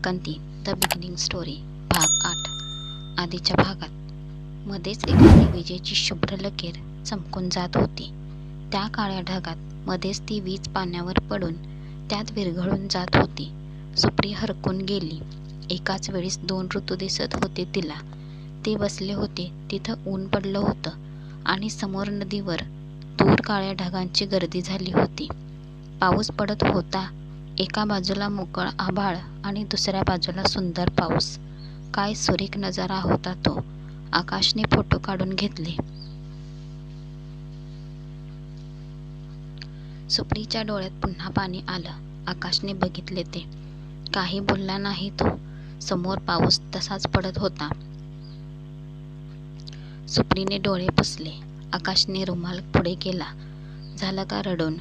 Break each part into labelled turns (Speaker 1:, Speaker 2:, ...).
Speaker 1: वाटकंती the beginning story भाग 8. आधीच्या भागात मध्येच एखादी विजेची शुभ्र लकीर चमकून जात होती. त्या काळ्या ढगात मध्येच ती वीज पाण्यावर पडून त्यात विरघळून जात होती. सुप्री हरकून गेली. एकाच वेळीस 2 ऋतू दिसत होते तिला. ते बसले होते तिथं ऊन पडलं होतं आणि समोर नदीवर दूर काळ्या ढगांची गर्दी झाली होती. पाऊस पडत होता. एका बाजूला मोकळं आभाळ आणि दुसऱ्या बाजूला सुंदर पाऊस. काय सुरेख नजारा होता तो. आकाशने फोटो काढून घेतले. सुप्रीच्या डोळ्यात पुन्हा पाणी आलं. आकाशने बघितले ते. काही बोलला नाही तो. समोर पाऊस तसाच पडत होता. सुप्रीने डोळे पुसले. आकाशने रुमाल पुढे केला. झालं का रडून?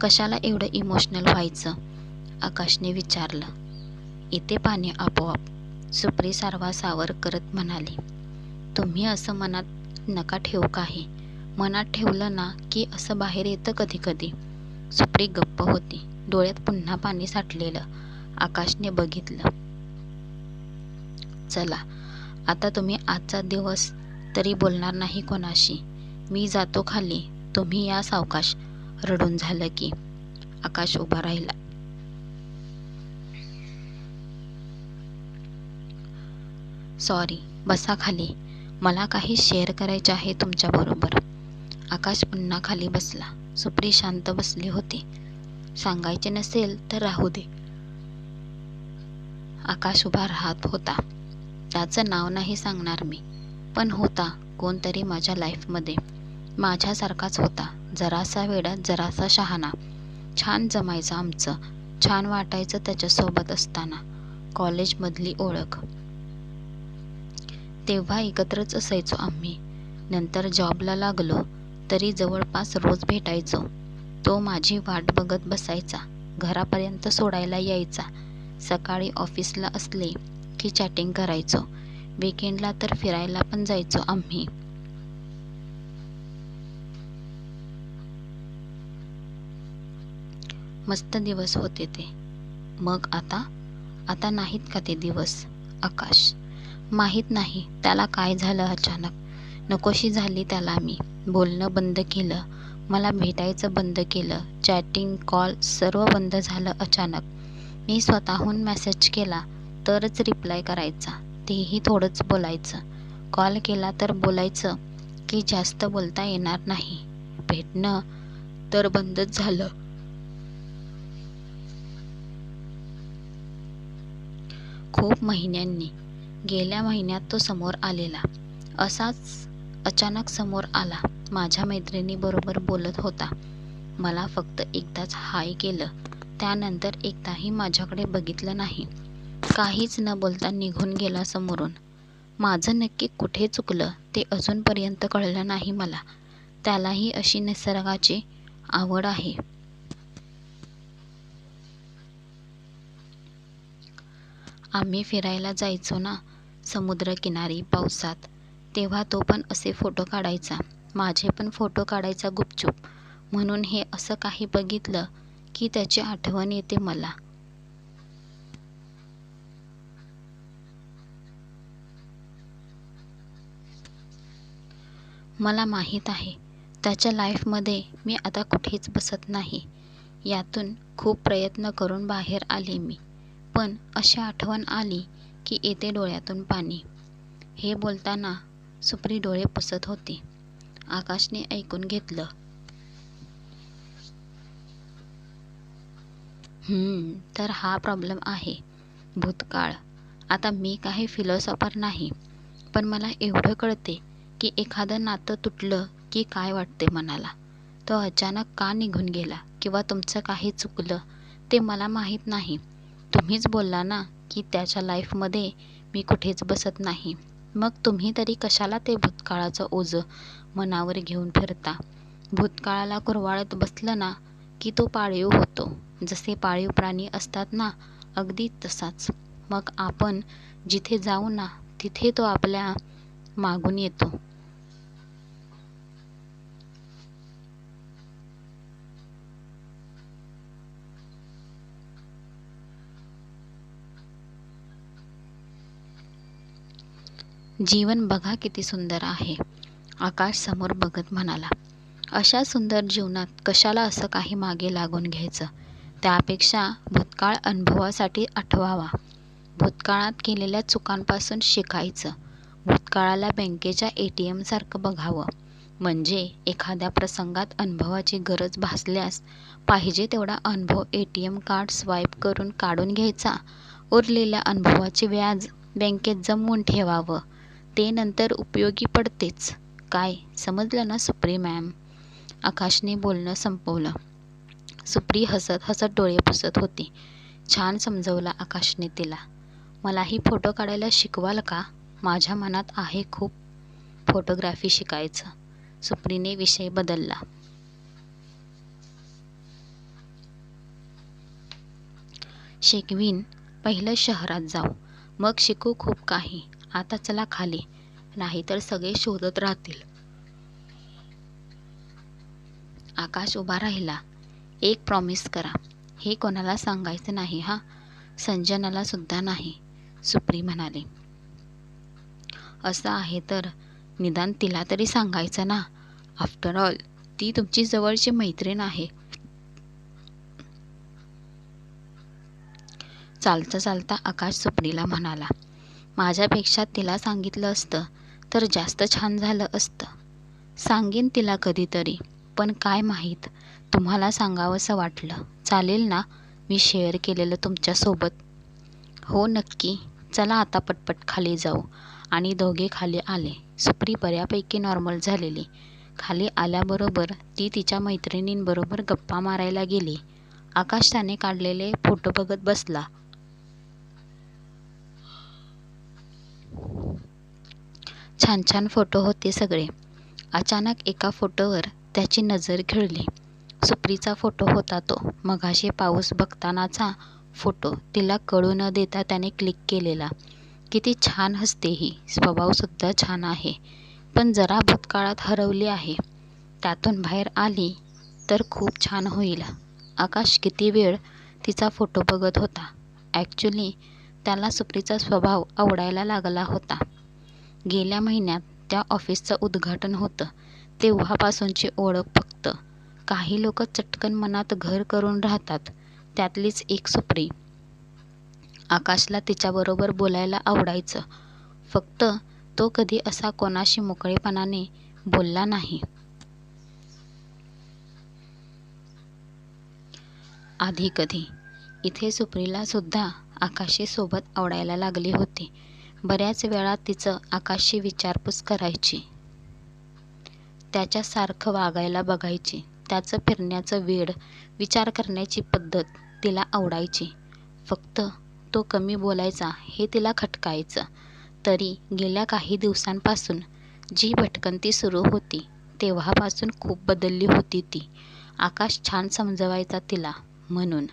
Speaker 1: कशाला एवढं इमोशनल व्हायचं? आकाशने विचारलं. येते पाणी आपोआप, सुप्री सारवासावर करत म्हणाली. तुम्ही असं मनात नका ठेवू. काही मनात ठेवलं ना की असं बाहेर येतं कधी कधी. सुप्री गप्प होती. डोळ्यात पुन्हा पाणी साठलेलं. आकाशने बघितलं. चला आता तुम्ही आजचा दिवस तरी बोलणार नाही कोणाशी. मी जातो खाली, तुम्ही या सावकाश. रडून झालं की. आकाश उभा राहिला. सॉरी, बसा खाली. मला काही शेअर करायचे आहे तुमच्याबरोबर. आकाश पुन्हा खाली बसला. सुप्री शांत बसली होती. सांगायचे नसेल तर राहू दे. आकाश उभा राहत होता. त्याचं नाव नाही सांगणार मी, पण होता कोणतरी माझ्या लाईफमध्ये. माझ्यासारखाच होता. जरासा वेडा, जरासा शहाणा. छान जमायचं आमचं. छान वाटायचं त्याच्यासोबत असताना. कॉलेजमधली ओळख. तेव्हा एकत्रच असायचो आम्ही. नंतर जॉबला लागलो तरी जवळपास रोज भेटायचो. तो माझी वाट बघत बसायचा. घरापर्यंत सोडायला यायचा. सकाळी ऑफिसला असले की चॅटिंग करायचो. वीकेंडला तर फिरायला पण जायचो आम्ही. मस्त दिवस होते ते. मग आता नाहीत का ते दिवस? आकाश. माहीत नाही त्याला काय झालं अचानक. नकोशी झाली त्याला मी. बोलणं बंद केलं. मला भेटायचं बंद केलं. चॅटिंग, कॉल सर्व बंद झालं अचानक. मी स्वतःहून मेसेज केला तरच रिप्लाय करायचा. तेही थोडंच बोलायचं. कॉल केला तर बोलायचं की जास्त बोलता येणार नाही. भेटणं तर बंदच झालं. खूप महिन्यांनी. गेल्या महिन्यात तो समोर आलेला. असाच अचानक समोर आला. माझ्या मैत्रिणीबरोबर बोलत होता. मला फक्त एकदाच हाय केलं. त्यानंतर एकदाही माझ्याकडे बघितलं नाही. काहीच न बोलता निघून गेला समोरून. माझं नक्की कुठे चुकलं ते अजूनपर्यंत कळलं नाही मला. त्यालाही अशी निसर्गाची आवड आहे. आम्ही फिरायला जायचो ना समुद्रकिनारी पावसात. तेव्हा तो पण असे फोटो काढायचा. माझे पण फोटो काढायचा गुपचूप. म्हणून हे असं काही बघितलं की त्याची आठवण येते मला. मला माहीत आहे त्याच्या लाईफमध्ये मी आता कुठेच बसत नाही. यातून खूप प्रयत्न करून बाहेर आले मी. पण अशी आठवण आली की येते डोळ्यातून पाणी. हे बोलताना सुप्री डोळे पुसत होती. आकाशने ऐकून घेतलं. तर हा प्रॉब्लेम आहे. भूतकाळ. आता मी काही फिलॉसॉफर नाही, पण मला एवढं कळते की एखादं नातं तुटलं की काय वाटते मनाला. तो अचानक का निघून गेला किंवा तुमचं काही चुकलं ते मला माहीत नाही. तुम्हीच बोलला ना की त्याच्या लाईफमध्ये मी कुठेच बसत नाही. मग तुम्ही तरी कशाला ते भूतकाळाचं ओझं मनावर घेऊन फिरता? भूतकाळाला कुरवाळत बसलं ना की तो पाळीव होतो. जसे पाळीव प्राणी असतात ना, अगदी तसाच. मग आपण जिथे जाऊ ना तिथे तो आपल्या मागून येतो. जीवन बघा किती सुंदर आहे, आकाश समोर बघत म्हणाला. अशा सुंदर जीवनात कशाला असं काही मागे लागून घ्यायचं? त्यापेक्षा भूतकाळ अनुभवासाठी आठवावा. भूतकाळात केलेल्या चुकांपासून शिकायचं. भूतकाळाला बँकेच्या ATM सारखं बघावं. म्हणजे एखाद्या प्रसंगात अनुभवाची गरज भासल्यास पाहिजे तेवढा अनुभव ATM कार्ड स्वाईप करून काढून घ्यायचा. उरलेल्या अनुभवाचे व्याज बँकेत जमवून ठेवावं. ते नंतर उपयोगी पडतेच. काय समजलं ना सुप्री मॅम? आकाशने बोलणं संपवलं. सुप्री हसत हसत डोळे पुसत होती. छान समजवलं आकाशने तिला. मलाही फोटो काढायला शिकवाल का? माझ्या मनात आहे खूप फोटोग्राफी शिकायचं. सुप्रीने विषय बदलला. शिकवीन. पहिलं शहरात जाऊ, मग शिकू खूप काही. आता चला खाली, नाहीतर सगळे शोधत राहतील. आकाश उभा राहिला. एक प्रॉमिस करा, हे कोणाला सांगायचं नाही हा. संजनाला सुद्धा नाही, सुप्री म्हणाली. असं आहे तर निदान तिला तरी सांगायचं ना. आफ्टर ऑल ती तुमची जवळची मैत्रीण आहे. चालता चालता आकाश सुप्रीला म्हणाला, माझ्यापेक्षा तिला सांगितलं असतं तर जास्त छान झालं असतं. सांगेन तिला कधीतरी, पण काय माहीत तुम्हाला सांगावंसं वाटलं. चालेल ना मी शेअर केलेलं तुमच्यासोबत? हो नक्की. चला आता पटपट खाली जाऊ. आणि दोघे खाली आले. सुप्री बऱ्यापैकी नॉर्मल झालेली. खाली आल्याबरोबर ती तिच्या मैत्रिणींबरोबर गप्पा मारायला गेली. आकाश त्याने काढलेले फोटो बघत बसला. छान छान फोटो होते सगळे. अचानक एका फोटोवर त्याची नजर खिळली. सुप्रीचा फोटो होता तो. मगाशी पाऊस बघतानाचा फोटो. तिला कळू न देता त्याने क्लिक केलेला. किती छान हसते ही. स्वभावसुद्धा छान आहे, पण जरा भूतकाळात हरवली आहे. त्यातून बाहेर आली तर खूप छान होईल. आकाश किती वेळ तिचा फोटो बघत होता. ॲक्च्युली त्याला सुप्रीचा स्वभाव आवडायला लागला होता. गेल्या महिन्यात त्या ऑफिसचं उद्घाटन होतं. तेव्हापासूनची ओळख फक्त. काही लोक चटकन मनात घर करून राहतात, त्यातलीच एक सुप्री. आकाशला तिच्याबरोबर बोलायला आवडायचं. फक्त तो कधी असा कोणाशी मोकळेपणाने बोलला नाही. आधी कधी. इथे सुप्रीला सुद्धा आकाशशी सोबत आवडायला लागली होती. बऱ्याच वेळा तिचं आकाशशी विचारपूस करायची. त्याच्यासारखं वागायला बघायची. त्याचं फिरण्याचं वेड, विचार करण्याची पद्धत तिला आवडायची. फक्त तो कमी बोलायचा हे तिला खटकायचं. तरी गेल्या काही दिवसांपासून जी भटकंती सुरू होती तेव्हापासून खूप बदलली होती ती. आकाश छान समजवायचा तिला. म्हणून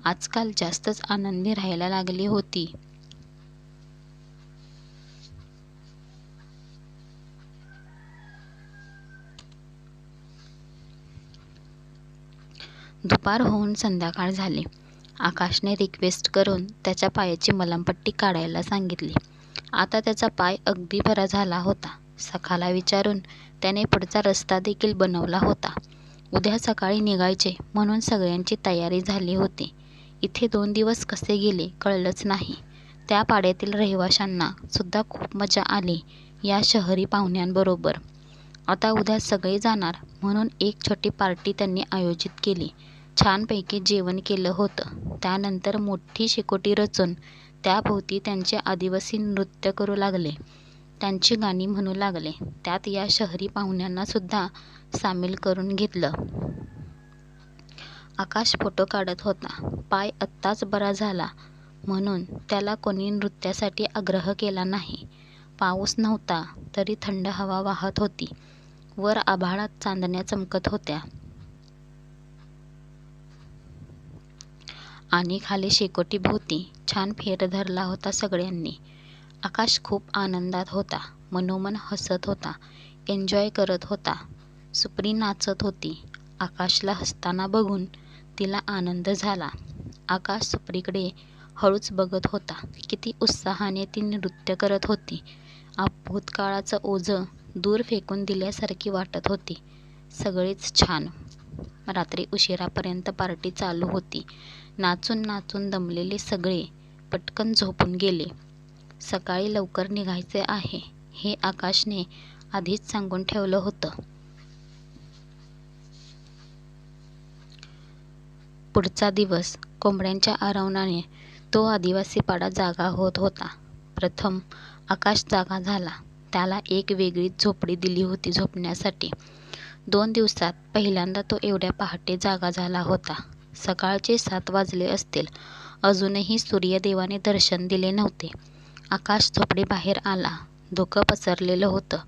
Speaker 1: आजकाल जास्तच आनंदी राहायला लागली होती. दुपार होऊन संध्याकाळ झाली. आकाशने रिक्वेस्ट करून त्याच्या पायाची मलमपट्टी काढायला सांगितली. आता त्याचा पाय अगदी बरा झाला होता. सखाला विचारून त्याने पुढचा रस्ता देखील बनवला होता. उद्या सकाळी निघायचे म्हणून सगळ्यांची तयारी झाली होती. इथे 2 दिवस कसे गेले कळलंच नाही. त्या पाड्यातील रहिवाशांना सुद्धा खूप मजा आली या शहरी पाहुण्यांबरोबर. आता उद्या सगळे जाणार म्हणून एक छोटी पार्टी त्यांनी आयोजित केली. छानपैकी जेवण केलं होतं. त्यानंतर मोठी शेकोटी रचून त्याभोवती त्यांचे आदिवासी नृत्य करू लागले. त्यांची गाणी म्हणू लागले. त्यात या शहरी पाहुण्यांना सुद्धा सामील करून घेतलं. आकाश फोटो काढत होता. पाय आत्ताच बरा झाला म्हणून त्याला कोणी नृत्यासाठी आग्रह केला नाही. पाऊस नव्हता तरी थंड हवा वाहत होती. वर आभाळात चांदण्या चमकत होत्या. आणि खाली शेकोटीभोवती छान फेर धरला होता सगळ्यांनी. आकाश खूप आनंदात होता. मनोमन हसत होता. एन्जॉय करत होता. सुप्री नाचत होती. आकाशला हसताना बघून तिला आनंद झाला. आकाश सुप्रीकडे हळूच बघत होता. किती उत्साहाने ती नृत्य करत होती. भूतकाळाचं ओझं दूर फेकून दिल्यासारखी वाटत होती. सगळेच छान. रात्री उशिरापर्यंत पार्टी चालू होती. नाचून नाचून दमलेले सगळे पटकन झोपून गेले. सकाळी लवकर निघायचे आहे हे आकाशने आधीच सांगून ठेवलं होतं. पुढचा दिवस कोंबड्यांच्या आरवणाने तो आदिवासी पाडा जागा होत होता. प्रथम आकाश जागा झाला. त्याला एक वेगळीच झोपडी दिली होती झोपण्यासाठी. 2 दिवसात पहिल्यांदा तो एवढ्या पहाटे जागा झाला होता. सकाळचे 7 वाजले असतील. अजूनही सूर्यदेवाने दर्शन दिले नव्हते. आकाश झोपडीबाहेर आला. धुकं पसरलेलं होतं.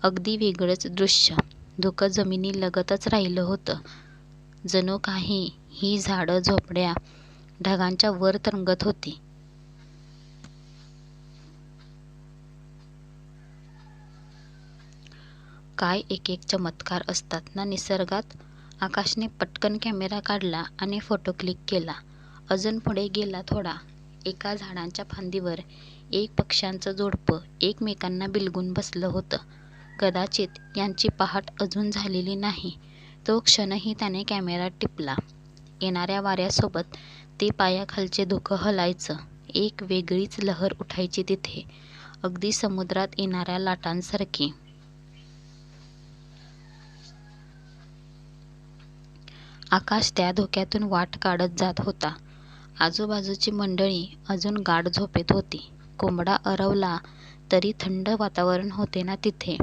Speaker 1: अगदी वेगळंच दृश्य. धुकं जमिनीलगतच राहिलं होतं. जणू काही ही झाडं झोपड्या ढगांच्या वर तरंगत होती. काय एक एक चमत्कार असतात ना निसर्गात. आकाशने पटकन कॅमेरा काढला आणि फोटो क्लिक केला. अजून पुढे गेला थोडा. एका झाडांच्या फांदीवर एक पक्ष्यांचं जोडपं एकमेकांना बिलगून बसलं होतं. कदाचित यांची पहाट अजून झालेली नाही. तो क्षणही त्याने कॅमेरा टिपला. येणाऱ्या वाऱ्यासोबत ते पायाखालचे धुकं हलायचं. एक वेगळीच लहर उठायची तिथे, अगदी समुद्रात येणाऱ्या लाटांसारखी. आकाश त्या धोक्यातून वाट काढत जात होता. आजूबाजूची मंडळी अजून गाढ झोपेत होती. कोंबडा आरवला तरी थंड वातावरण होते ना तिथे.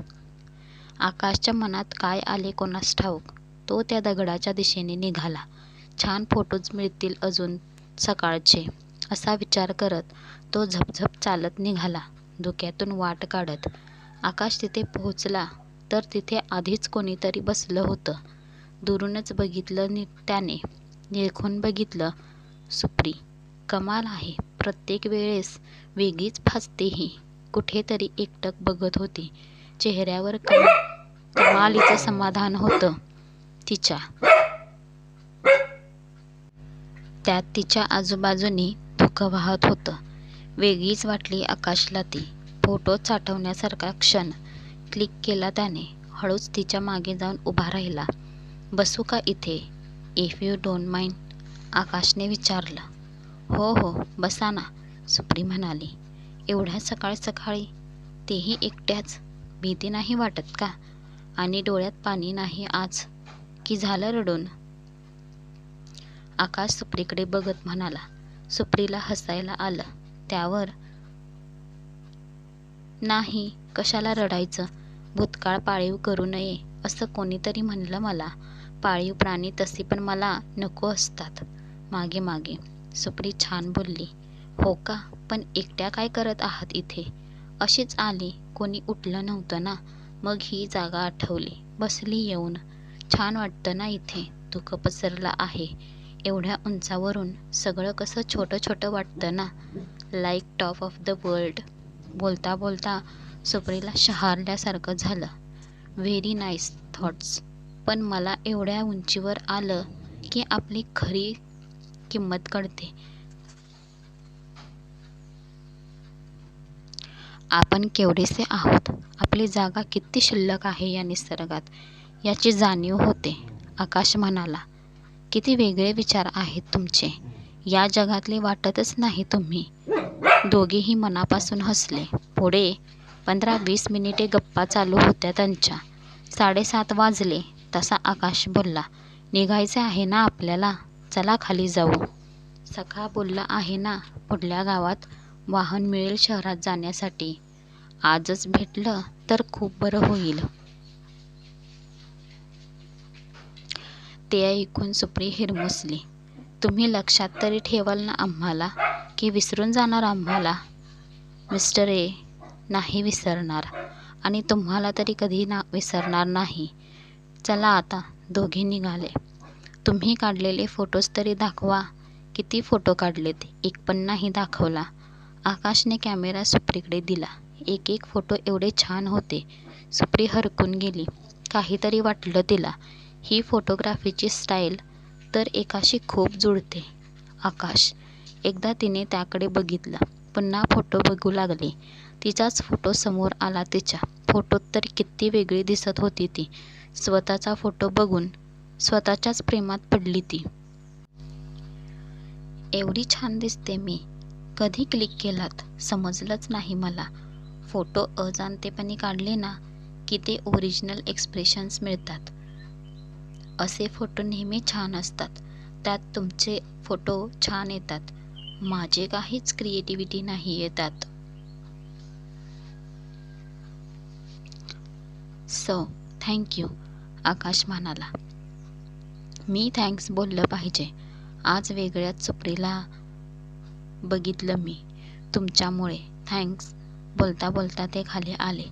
Speaker 1: आकाशच्या मनात काय आले कोणास ठाऊक. तो त्या दगडाच्या दिशेने निघाला. छान फोटोज मिळतील अजून सकाळचे, असा विचार करत तो झपझप चालत निघाला, धुक्यातून वाट काढत. आकाश तिथे पोहोचला तर तिथे आधीच कोणीतरी बसलं होतं. दुरूनच बघितलं त्याने. निरखून बघितलं. सुप्री. कमाल आहे. प्रत्येक वेळेस वेगळीच भासते ही. कुठेतरी एकटक बघत होती. चेहऱ्यावर कमालीचं समाधान होतं तिच्या. त्यात तिच्या आजूबाजूनी धुकं वाहत होतं. वेगळीच वाटली आकाशला ती. फोटो साठवण्यासारखा क्षण क्लिक केला त्याने. हळूच तिच्या मागे जाऊन उभा राहिला. बसू का इथे? इफ यू डोंट माइंड, आकाशने विचारलं. हो हो बसा ना, सुप्री म्हणाली. एवढ्या सकाळी सकाळी, तेही एकट्याच? भीती नाही वाटत का? आणि डोळ्यात पाणी नाही आज? की झालं रडून? आकाश सुप्रीकडे बघत म्हणाला. सुप्रीला हसायला आलं. त्यावर, नाही, कशाला रडायचं? भूतकाळ पाळीव करू नये असं कोणीतरी म्हणलं मला. पाळीव प्राणी तसे पण मला नको असतात. मागे मागे सुप्री छान बोलली. हो का? पण एकट्या काय करत आहात इथे? अशीच आली. कोणी उठलं नव्हतं ना. मग ही जागा आठवली. बसली येऊन. छान वाटतं ना इथे. धुकं पसरलं आहे. एवढ्या उंचावरून सगळं कसं छोटं छोटं वाटतं ना. Like top of the world. बोलता बोलता सुप्रीला शहारल्यासारखं झालं. Very nice thoughts. पण मला एवढ्या उंचीवर आलं की आपली खरी किंमत कळते. आपण केवढेसे आहोत. आपली जागा किती शिल्लक आहे या निसर्गात, याची जाणीव होते. आकाश म्हणाला. किती वेगळे विचार आहेत तुमचे. या जगातले वाटतच नाही तुम्ही. दोघेही मनापासून हसले. पुढे 15-20 मिनिटे गप्पा चालू होत्या त्यांच्या. 7:30 वाजले तसा आकाश बोलला. निघायचे आहे ना आपल्याला? चला खाली जाऊ. सखा बोलला आहे ना पुढल्या गावात वाहन मिळेल शहरात जाण्यासाठी. आजच भेटलं तर खूप बरं होईल. ते ऐकून सुप्री हिरमुसली. तुम्ही लक्षात तरी ठेवाल ना आम्हाला, की विसरून जाणार आम्हाला? मिस्टर ए, नाही विसरणार. आणि तुम्हाला तरी कधी विसरणार नाही. चला आता. दोघे निघाले. तुम्ही काढलेले फोटोज तरी दाखवा. किती फोटो काढलेत? एक पण नाही दाखवला. आकाशने कॅमेरा सुप्रीकडे दिला. एक एक फोटो एवढे छान होते. सुप्री हरकून गेली. काहीतरी वाटलं तिला. ही फोटोग्राफीची स्टाईल तर एकाशी खूप जुळते. आकाश. एकदा तिने त्याकडे बघितलं. पुन्हा फोटो बघू लागली. तिचाच फोटो समोर आला. तिच्या फोटोत तर किती वेगळी दिसत होती ती. स्वतःचा फोटो बघून स्वतःच्याच प्रेमात पडली ती. एवढी छान दिसते मी. कधी क्लिक केलात समजलंच नाही मला. फोटो अजाणतेपणी काढले ना की ते ओरिजिनल एक्सप्रेशन्स मिळतात. असे फोटो नेहमी छान असतात. त्यात तुमचे फोटो छान येतात. माझे काहीच क्रिएटिव्हिटी नाही येतात. सो थँक यू, आकाश म्हणाला. मी थँक्स बोललं पाहिजे. आज वेगळ्याच सुप्रीला बघितलं मी तुमच्यामुळे. थँक्स. बोलता बोलता ते खाली आले.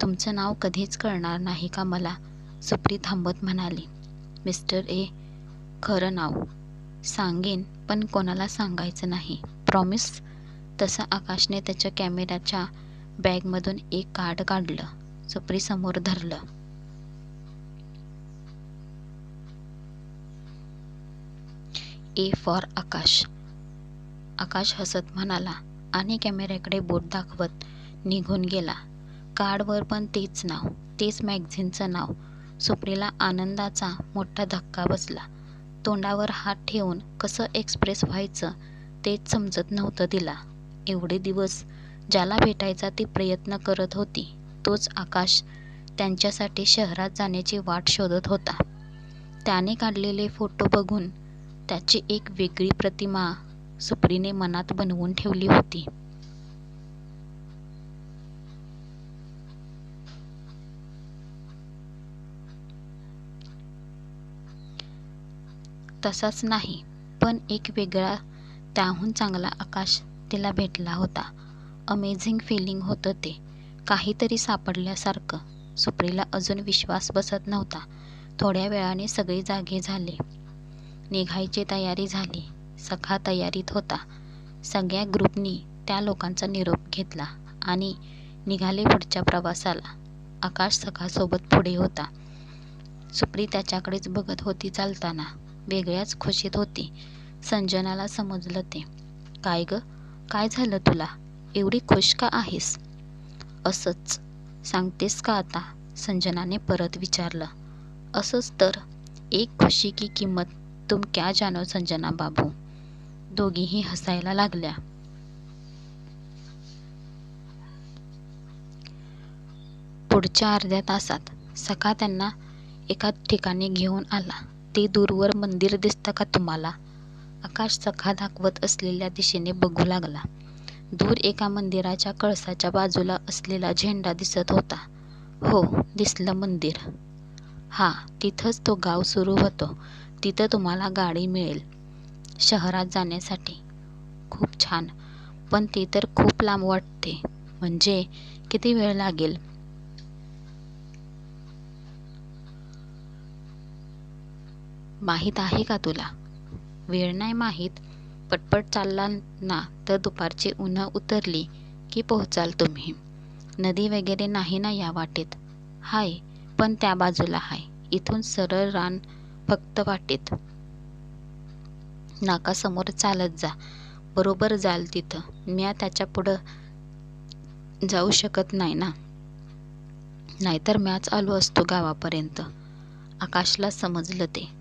Speaker 1: तुमचं नाव कधीच कळणार नाही का मला? सुप्री थांबत म्हणाली. Mister A. खरं नाव सांगेन पण कोणाला सांगायचं नाही. प्रॉमिस? तसं आकाशने त्याच्या कॅमेऱ्याच्या बॅगमधून एक कार्ड काढलं. सुप्री समोर धरलं. ए फॉर आकाश. आकाश हसत म्हणाला आणि कॅमेऱ्याकडे बोट दाखवत निघून गेला. कार्डवर पण तेच नाव, तेच मॅगझिनचं नाव. सुप्रीला आनंदाचा मोठा धक्का बसला. तोंडावर हात ठेवून कसं एक्सप्रेस व्हायचं तेच समजत नव्हतं तिला. एवढे दिवस ज्याला भेटायचा ती प्रयत्न करत होती तोच आकाश त्यांच्यासाठी शहरात जाण्याची वाट शोधत होता. त्याने काढलेले फोटो बघून त्याची एक वेगळी प्रतिमा सुप्रीने मनात बनवून ठेवली होती. तसाच नाही, पण एक वेगळा, त्याहून चांगला आकाश तिला भेटला होता. अमेझिंग फिलिंग होतं ते. काहीतरी सापडल्यासारखं. सुप्रीला अजून विश्वास बसत नव्हता. थोड्या वेळाने सगळे जागे झाले. निघायची तयारी झाली. सखा तयारीत होता. सगळ्या ग्रुपनी त्या लोकांचा निरोप घेतला आणि निघाले पुढच्या प्रवासाला. आकाश सखासोबत पुढे होता. सुप्री त्याच्याकडेच बघत होती चालताना. वेगळ्याच खुशीत होती. संजनाला समजलं ते. काय ग, काय झालं तुला? एवढी खुश का आहेस? असंच सांगतेस का आता? संजनाने परत विचारलं. असंच तर. एक खुशी की किंमत तुम क्या जानो संजना बाबू. दोघीही हसायला लागल्या. पुढच्या अर्ध्या तासात सखा त्यांना एका ठिकाणी घेऊन आला. ते दूरवर मंदिर दिसतं का तुम्हाला? आकाश सखा दाखवत असलेल्या दिशेने बघू लागला. दूर एका मंदिराच्या कळसाच्या बाजूला असलेला झेंडा दिसत होता. हो, दिसलं मंदिर. हा, तिथंच तो गाव सुरू होतो. तिथं तुम्हाला गाडी मिळेल शहरात जाण्यासाठी. खूप छान, पण ती तर खूप लांब वाटते. म्हणजे किती वेळ लागेल? माहीत आहे का तुला? वेळ नाही माहीत. पटपट चालला ना तर दुपारची उन्हं उतरली की पोहोचाल तुम्ही. नदी वगैरे नाही ना या वाटेत? हाय, पण त्या बाजूला हाय. इथून सरळ रान फक्त वाटेत. नाकासमोर चालत जा. बरोबर जाल तिथं. म्या त्याच्या पुढं जाऊ शकत नाही ना. नाहीतर म्याच आलो असतो गावापर्यंत. आकाशला समजलं ते.